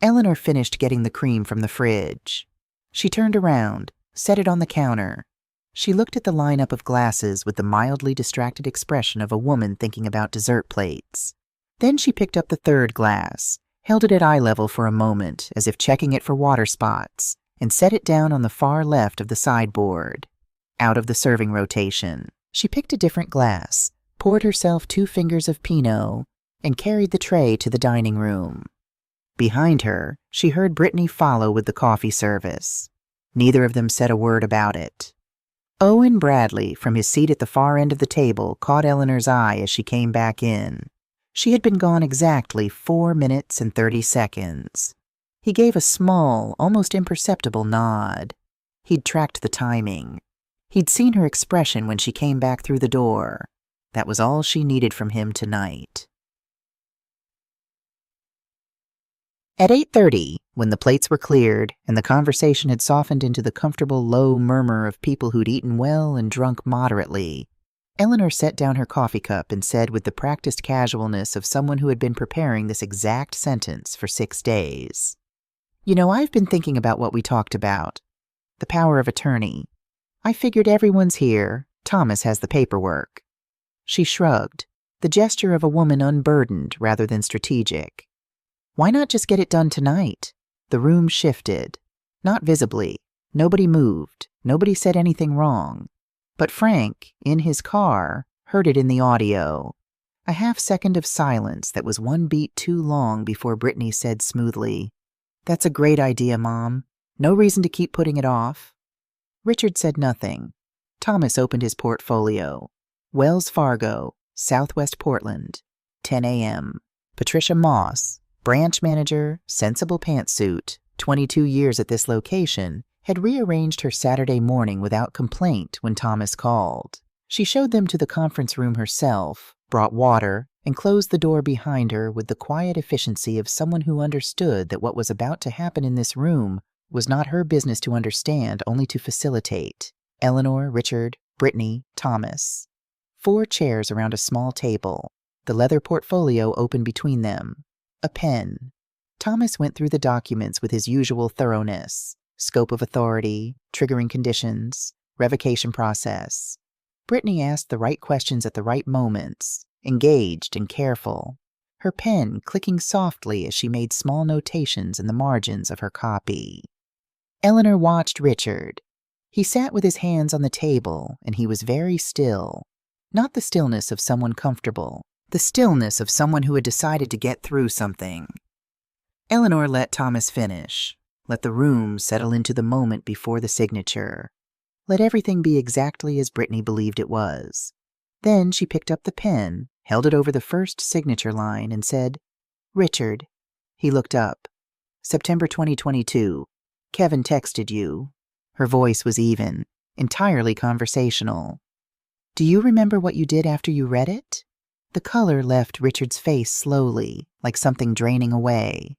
Eleanor finished getting the cream from the fridge. She turned around, set it on the counter. She looked at the lineup of glasses with the mildly distracted expression of a woman thinking about dessert plates. Then she picked up the 3rd glass, held it at eye level for a moment as if checking it for water spots, and set it down on the far left of the sideboard. Out of the serving rotation, she picked a different glass, poured herself 2 fingers of Pinot, and carried the tray to the dining room. Behind her, she heard Brittany follow with the coffee service. Neither of them said a word about it. Owen Bradley, from his seat at the far end of the table, caught Eleanor's eye as she came back in. She had been gone exactly 4 minutes and 30 seconds. He gave a small, almost imperceptible nod. He'd tracked the timing. He'd seen her expression when she came back through the door. That was all she needed from him tonight. At 8:30, when the plates were cleared and the conversation had softened into the comfortable low murmur of people who'd eaten well and drunk moderately, Eleanor set down her coffee cup and said with the practiced casualness of someone who had been preparing this exact sentence for 6 days, "You know, I've been thinking about what we talked about. The power of attorney. I figured everyone's here. Thomas has the paperwork." She shrugged, the gesture of a woman unburdened rather than strategic. Why not just get it done tonight? The room shifted. Not visibly. Nobody moved. Nobody said anything wrong. But Frank, in his car, heard it in the audio. A half-second of silence that was 1 beat too long before Brittany said smoothly, "That's a great idea, Mom. No reason to keep putting it off." Richard said nothing. Thomas opened his portfolio. Wells Fargo, Southwest Portland, 10 a.m. Patricia Moss, branch manager, sensible pantsuit, 22 years at this location, had rearranged her Saturday morning without complaint when Thomas called. She showed them to the conference room herself, brought water, and closed the door behind her with the quiet efficiency of someone who understood that what was about to happen in this room was not her business to understand, only to facilitate. Eleanor, Richard, Brittany, Thomas. 4 chairs around a small table, the leather portfolio open between them. A pen. Thomas went through the documents with his usual thoroughness. Scope of authority, triggering conditions, revocation process. Brittany asked the right questions at the right moments, engaged and careful, her pen clicking softly as she made small notations in the margins of her copy. Eleanor watched Richard. He sat with his hands on the table, and he was very still. Not the stillness of someone comfortable, the stillness of someone who had decided to get through something. Eleanor let Thomas finish. Let the room settle into the moment before the signature. Let everything be exactly as Brittany believed it was. Then she picked up the pen, held it over the first signature line, and said, "Richard." He looked up. "September 2022. Kevin texted you." Her voice was even, entirely conversational. "Do you remember what you did after you read it?" The color left Richard's face slowly, like something draining away.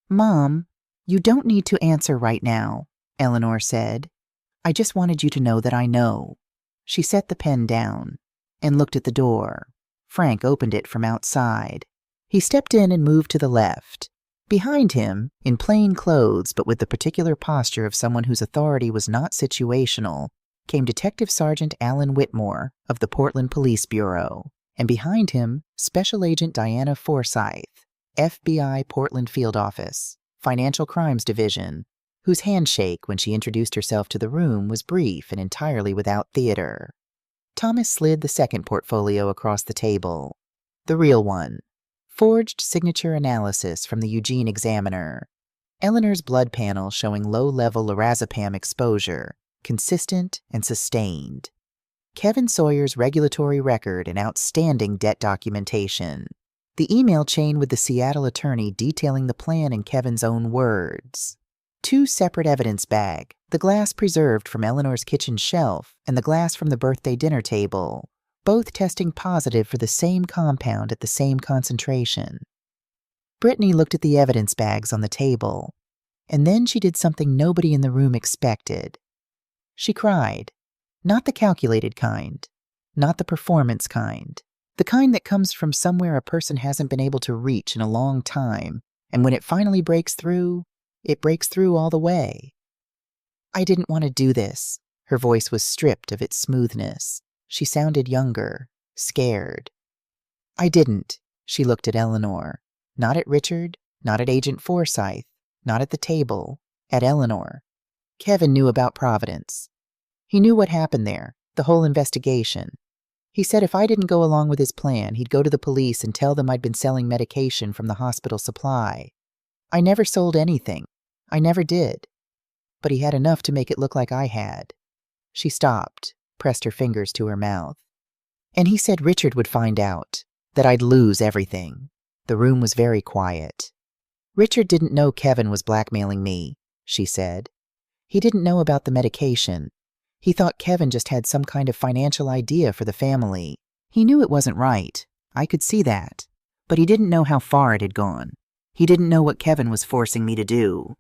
"Mom, you don't need to answer right now," Eleanor said. "I just wanted you to know that I know." She set the pen down and looked at the door. Frank opened it from outside. He stepped in and moved to the left. Behind him, in plain clothes but with the particular posture of someone whose authority was not situational, came Detective Sergeant Alan Whitmore of the Portland Police Bureau, and behind him, Special Agent Diana Forsyth, FBI Portland Field Office, Financial Crimes Division, whose handshake when she introduced herself to the room was brief and entirely without theater. Thomas slid the second portfolio across the table. The real one. Forged signature analysis from the Eugene Examiner. Eleanor's blood panel showing low-level lorazepam exposure, consistent and sustained. Kevin Sawyer's regulatory record and outstanding debt documentation. The email chain with the Seattle attorney detailing the plan in Kevin's own words. 2 separate evidence bags, the glass preserved from Eleanor's kitchen shelf and the glass from the birthday dinner table, both testing positive for the same compound at the same concentration. Brittany looked at the evidence bags on the table, and then she did something nobody in the room expected. She cried. Not the calculated kind, not the performance kind, the kind that comes from somewhere a person hasn't been able to reach in a long time, and when it finally breaks through, it breaks through all the way. I didn't want to do this. Her voice was stripped of its smoothness. She sounded younger, scared. I didn't. She looked at Eleanor. Not at Richard, not at Agent Forsyth, not at the table, at Eleanor. Kevin knew about Providence. He knew what happened there, the whole investigation. He said if I didn't go along with his plan, he'd go to the police and tell them I'd been selling medication from the hospital supply. I never sold anything. I never did. But he had enough to make it look like I had. She stopped, pressed her fingers to her mouth. And he said Richard would find out, that I'd lose everything. The room was very quiet. Richard didn't know Kevin was blackmailing me, she said. He didn't know about the medication. He thought Kevin just had some kind of financial idea for the family. He knew it wasn't right. I could see that. But he didn't know how far it had gone. He didn't know what Kevin was forcing me to do.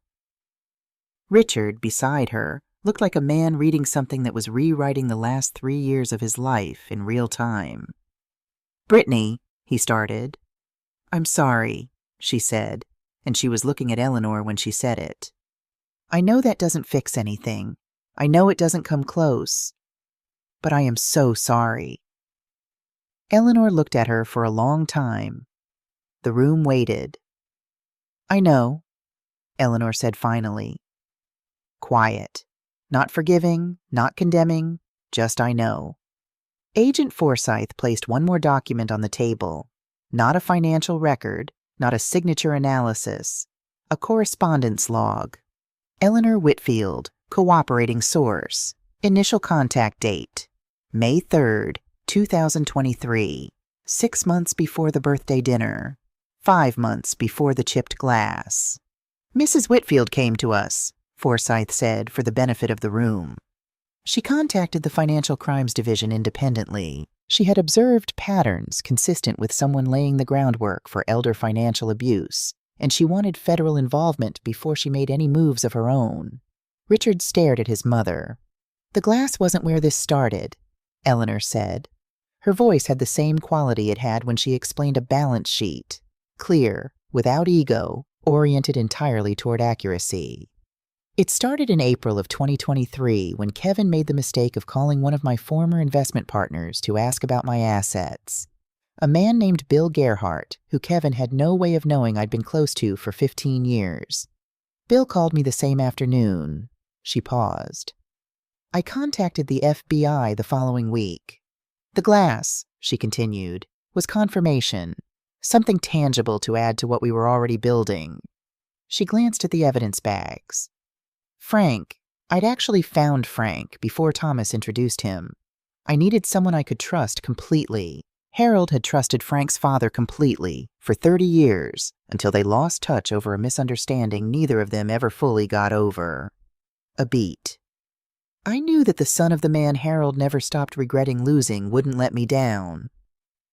Richard, beside her, looked like a man reading something that was rewriting the last 3 years of his life in real time. Brittany, he started. I'm sorry, she said, and she was looking at Eleanor when she said it. I know that doesn't fix anything. I know it doesn't come close. But I am so sorry. Eleanor looked at her for a long time. The room waited. I know, Eleanor said finally. Quiet. Not forgiving, not condemning, just I know. Agent Forsyth placed one more document on the table. Not a financial record, not a signature analysis. A correspondence log. Eleanor Whitfield, cooperating source. Initial contact date. May 3rd, 2023. 6 months before the birthday dinner. 5 months before the chipped glass. Mrs. Whitfield came to us, Forsyth said for the benefit of the room. She contacted the Financial Crimes Division independently. She had observed patterns consistent with someone laying the groundwork for elder financial abuse, and she wanted federal involvement before she made any moves of her own. Richard stared at his mother. The glass wasn't where this started, Eleanor said. Her voice had the same quality it had when she explained a balance sheet. Clear, without ego, oriented entirely toward accuracy. It started in April of 2023 when Kevin made the mistake of calling one of my former investment partners to ask about my assets. A man named Bill Gerhardt, who Kevin had no way of knowing I'd been close to for 15 years. Bill called me the same afternoon. She paused. I contacted the FBI the following week. The glass, she continued, was confirmation, something tangible to add to what we were already building. She glanced at the evidence bags. Frank, I'd actually found Frank before Thomas introduced him. I needed someone I could trust completely. Harold had trusted Frank's father completely for 30 years until they lost touch over a misunderstanding neither of them ever fully got over. A beat. I knew that the son of the man Harold never stopped regretting losing wouldn't let me down.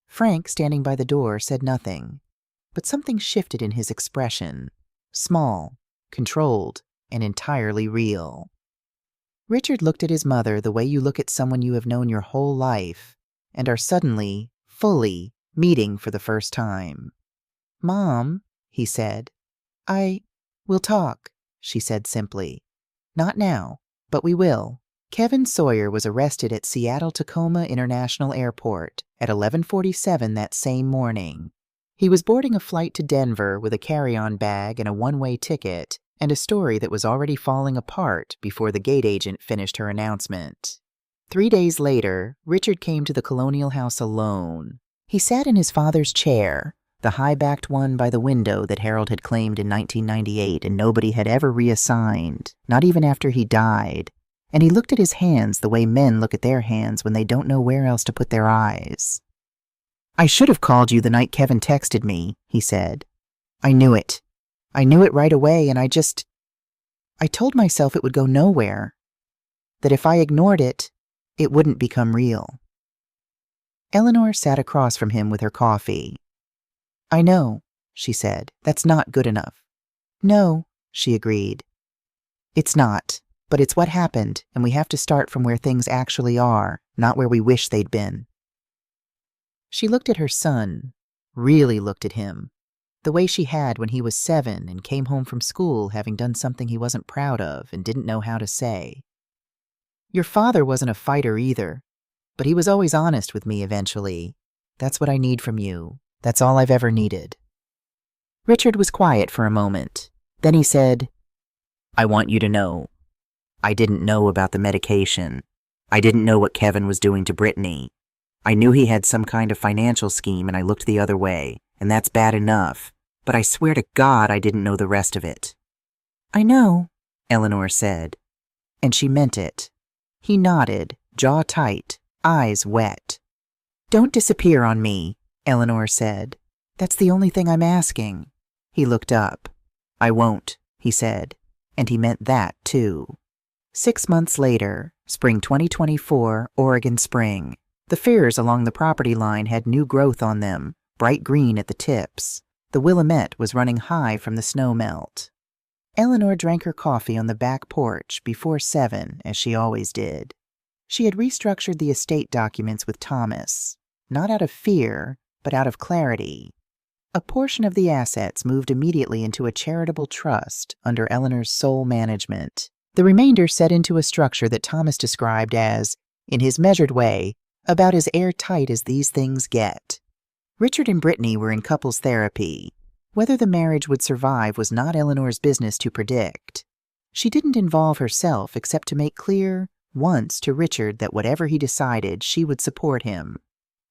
Frank, standing by the door, said nothing, but something shifted in his expression. Small, controlled, and entirely real. Richard looked at his mother the way you look at someone you have known your whole life and are suddenly, fully, meeting for the first time. Mom, he said. We'll talk, she said simply. Not now, but we will. Kevin Sawyer was arrested at Seattle-Tacoma International Airport at 11:47 that same morning. He was boarding a flight to Denver with a carry-on bag and a one-way ticket and a story that was already falling apart before the gate agent finished her announcement. 3 days later, Richard came to the Colonial House alone. He sat in his father's chair, the high-backed one by the window that Harold had claimed in 1998 and nobody had ever reassigned, not even after he died. And he looked at his hands the way men look at their hands when they don't know where else to put their eyes. "I should have called you the night Kevin texted me," he said. "I knew it. I knew it right away, and I told myself it would go nowhere. That if I ignored it, it wouldn't become real." Eleanor sat across from him with her coffee. "I know," she said. "That's not good enough." "No," she agreed. "It's not, but it's what happened, and we have to start from where things actually are, not where we wish they'd been." She looked at her son, really looked at him, the way she had when he was 7 and came home from school having done something he wasn't proud of and didn't know how to say. "Your father wasn't a fighter either, but he was always honest with me eventually. That's what I need from you. That's all I've ever needed." Richard was quiet for a moment. Then he said, "I want you to know. I didn't know about the medication. I didn't know what Kevin was doing to Brittany. I knew he had some kind of financial scheme and I looked the other way, and that's bad enough. But I swear to God I didn't know the rest of it." "I know," Eleanor said. And she meant it. He nodded, jaw tight, eyes wet. "Don't disappear on me," Eleanor said. "That's the only thing I'm asking." He looked up. "I won't," he said. And he meant that, too. 6 months later, spring 2024, Oregon Spring. The firs along the property line had new growth on them, bright green at the tips. The Willamette was running high from the snow melt. Eleanor drank her coffee on the back porch before 7, as she always did. She had restructured the estate documents with Thomas, not out of fear, but out of clarity. A portion of the assets moved immediately into a charitable trust under Eleanor's sole management. The remainder set into a structure that Thomas described as, in his measured way, about as airtight as these things get. Richard and Brittany were in couples therapy. Whether the marriage would survive was not Eleanor's business to predict. She didn't involve herself except to make clear, once, to Richard that whatever he decided, she would support him.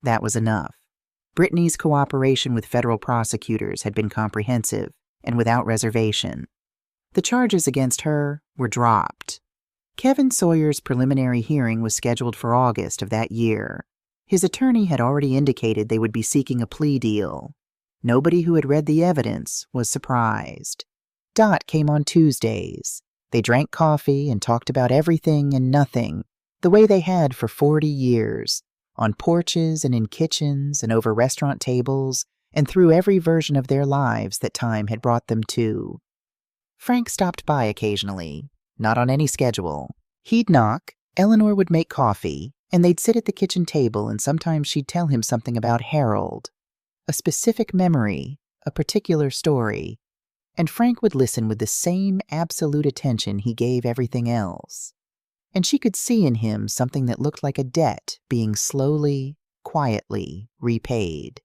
That was enough. Brittany's cooperation with federal prosecutors had been comprehensive and without reservation. The charges against her were dropped. Kevin Sawyer's preliminary hearing was scheduled for August of that year. His attorney had already indicated they would be seeking a plea deal. Nobody who had read the evidence was surprised. Dot came on Tuesdays. They drank coffee and talked about everything and nothing, the way they had for 40 years, on porches and in kitchens and over restaurant tables and through every version of their lives that time had brought them to. Frank stopped by occasionally, not on any schedule. He'd knock, Eleanor would make coffee, and they'd sit at the kitchen table and sometimes she'd tell him something about Harold, a specific memory, a particular story, and Frank would listen with the same absolute attention he gave everything else. And she could see in him something that looked like a debt being slowly, quietly repaid.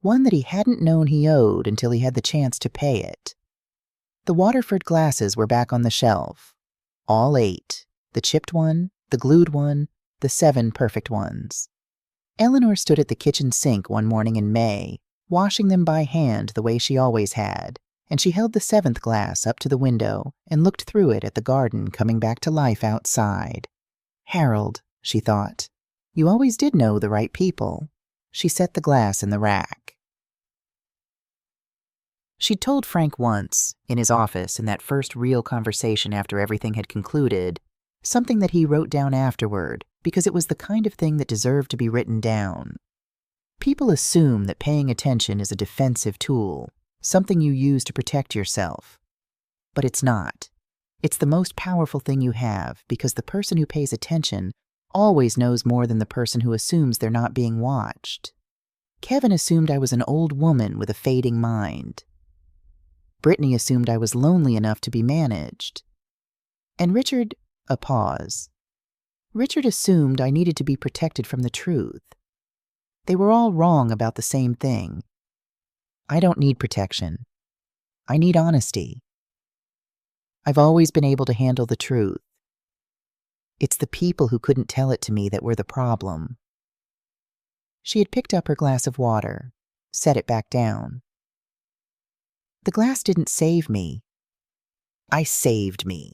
One that he hadn't known he owed until he had the chance to pay it. The Waterford glasses were back on the shelf. All 8. The chipped one, the glued one, the 7 perfect ones. Eleanor stood at the kitchen sink one morning in May, washing them by hand the way she always had, and she held the 7th glass up to the window and looked through it at the garden coming back to life outside. Harold, she thought, you always did know the right people. She set the glass in the rack. She'd told Frank once, in his office in that first real conversation after everything had concluded, something that he wrote down afterward because it was the kind of thing that deserved to be written down. People assume that paying attention is a defensive tool, something you use to protect yourself. But it's not. It's the most powerful thing you have because the person who pays attention always knows more than the person who assumes they're not being watched. Kevin assumed I was an old woman with a fading mind. Brittany assumed I was lonely enough to be managed. And Richard, a pause. Richard assumed I needed to be protected from the truth. They were all wrong about the same thing. I don't need protection. I need honesty. I've always been able to handle the truth. It's the people who couldn't tell it to me that were the problem." She had picked up her glass of water, set it back down. "The glass didn't save me. I saved me.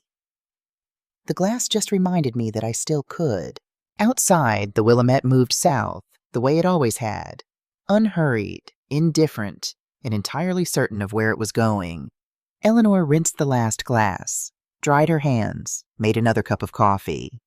The glass just reminded me that I still could." Outside, the Willamette moved south, the way it always had, unhurried, indifferent, and entirely certain of where it was going. Eleanor rinsed the last glass, dried her hands, made another cup of coffee.